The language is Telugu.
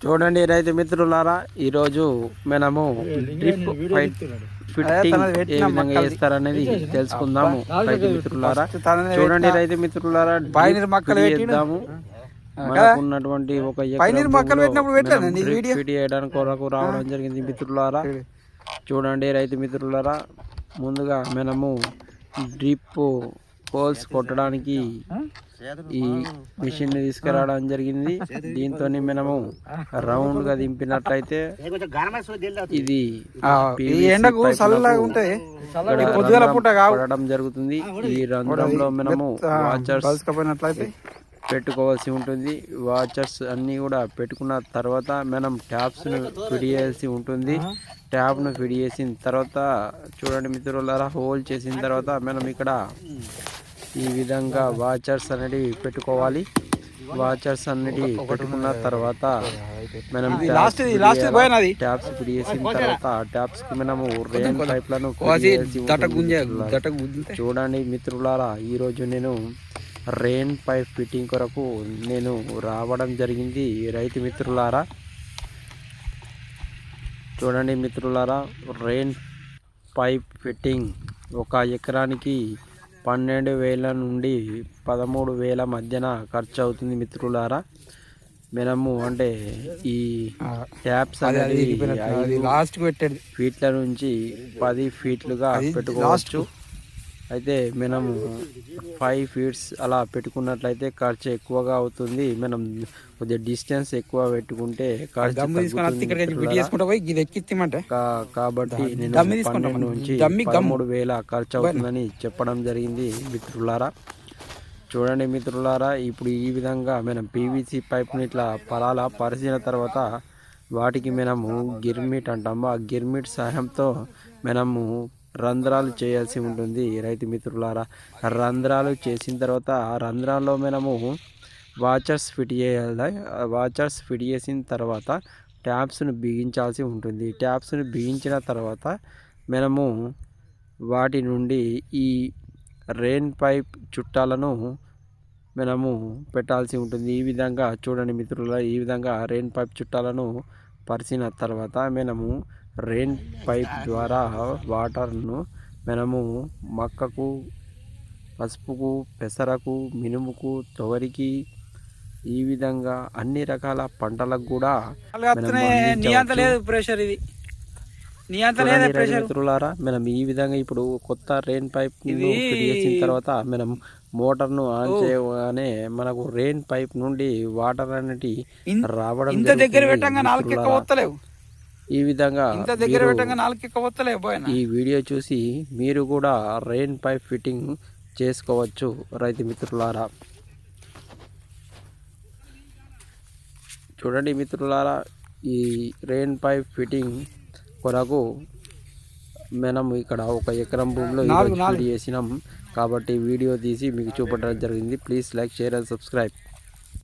చూడండి రైతు మిత్రులారా, ఈరోజు మనము డ్రిప్ ఫిట్టింగ్ ఏ విధంగా చేస్తారనేది తెలుసుకుందాము. రైతు మిత్రులారా చూడండి, రైతు మిత్రులారా చేద్దాము. మనకున్నటువంటి ఒక ఫిట్ చేయడానికి కొరకు రావడం జరిగింది మిత్రులారా. చూడండి రైతు మిత్రులారా, ముందుగా మనము డ్రిప్ హోల్స్ కొట్టడానికి ఈ మిషన్ ని తీసుకురావడం జరిగింది. దీంతో మనము రౌండ్ గా దింపినట్లయితే ఇది ఎండకు పడడం జరుగుతుంది. ఈ రంధ్రంలో మనము వాచర్స్ పెట్టుకోవాల్సి ఉంటుంది. వాచర్స్ అన్నీ కూడా పెట్టుకున్న తర్వాత మనం ట్యాప్స్ ను ఫిట్ చేయాల్సి ఉంటుంది. ట్యాప్ ను ఫిట్ చేసిన తర్వాత చూడండి మిత్రులారా, హోల్ చేసిన తర్వాత మనం ఇక్కడ ఈ విధంగా వాచర్స్ అనేటివి పెట్టుకోవాలి. వాచర్స్ అన్నిటి పెట్టుకున్న తర్వాత మనం ట్యాప్స్ ఫిట్ చేసిన తర్వాత ట్యాప్స్ కి మనము రెయిన్ పైప్లను చూడండి మిత్రులారా, ఈరోజు నేను రెయిన్ పైప్ ఫిట్టింగ్ కొరకు నేను రావడం జరిగింది. రైతు మిత్రులారా చూడండి మిత్రులారా, రెయిన్ పైప్ ఫిట్టింగ్ ఒక ఎకరానికి 12,000 నుండి 13,000 మధ్యన ఖర్చు అవుతుంది మిత్రులారా. మనము అంటే ఈ ట్యాప్స్ అనేది 5 ఫీట్ల నుంచి 10 ఫీట్లుగా పెట్టుకోవచ్చు. అయితే మనము 5 ఫీట్స్ అలా పెట్టుకున్నట్లయితే ఖర్చు ఎక్కువగా అవుతుంది. మనం కొద్దిగా డిస్టెన్స్ ఎక్కువ పెట్టుకుంటే ఖర్చు కాబట్టి నేను 12 నుంచి 13,000 ఖర్చు అవుతుందని చెప్పడం జరిగింది మిత్రులారా. చూడండి మిత్రులారా, ఇప్పుడు ఈ విధంగా మనం పీవీసీ పైప్ని ఇట్లా పరిచిన తర్వాత వాటికి మనము గిర్మిట్ అంటాము. ఆ గిర్మిట్ సహాయంతో మనము రంధ్రాలు చేయాల్సి ఉంటుంది. రైతు మిత్రులారా, రంధ్రాలు చేసిన తర్వాత ఆ రంధ్రాల్లో మనము వాచర్స్ ఫిట్ చేయాలి. వాచర్స్ ఫిట్ చేసిన తర్వాత ట్యాప్స్ను బిగించాల్సి ఉంటుంది. ట్యాప్స్ను బిగించిన తర్వాత మనము వాటి నుండి ఈ రెయిన్ పైప్ చుట్టాలను మనము పెట్టాల్సి ఉంటుంది. ఈ విధంగా చూడండి మిత్రులారా, ఈ విధంగా రెయిన్ పైప్ చుట్టాలను పరిచిన తర్వాత మనము రెయిన్ పైప్ ద్వారా వాటర్ను మనము మక్కకు, పసుపుకు, పెసరకు, మినుముకు, తొగరికి, ఈ విధంగా అన్ని రకాల పంటలకు కూడా మిత్రులారా, మనం ఈ విధంగా ఇప్పుడు కొత్త రెయిన్ పైప్ ఫిట్ చేసిన తర్వాత మనం మోటార్ను ఆన్ చేయగానే మనకు రెయిన్ పైప్ నుండి వాటర్ అనేది రావడం ఈ విధంగా ఈ వీడియో చూసి మీరు కూడా రెయిన్ పైప్ ఫిట్టింగ్ చేసుకోవచ్చు. రైతు మిత్రులారా చూడండి మిత్రులారా, ఈ రెయిన్ పైప్ ఫిట్టింగ్ కొరకు మనం ఇక్కడ 1 ఎకరం భూమిలో ఫిట్ చేసినాం కాబట్టి వీడియో తీసి మీకు చూపడం జరిగింది. Please like, share and subscribe.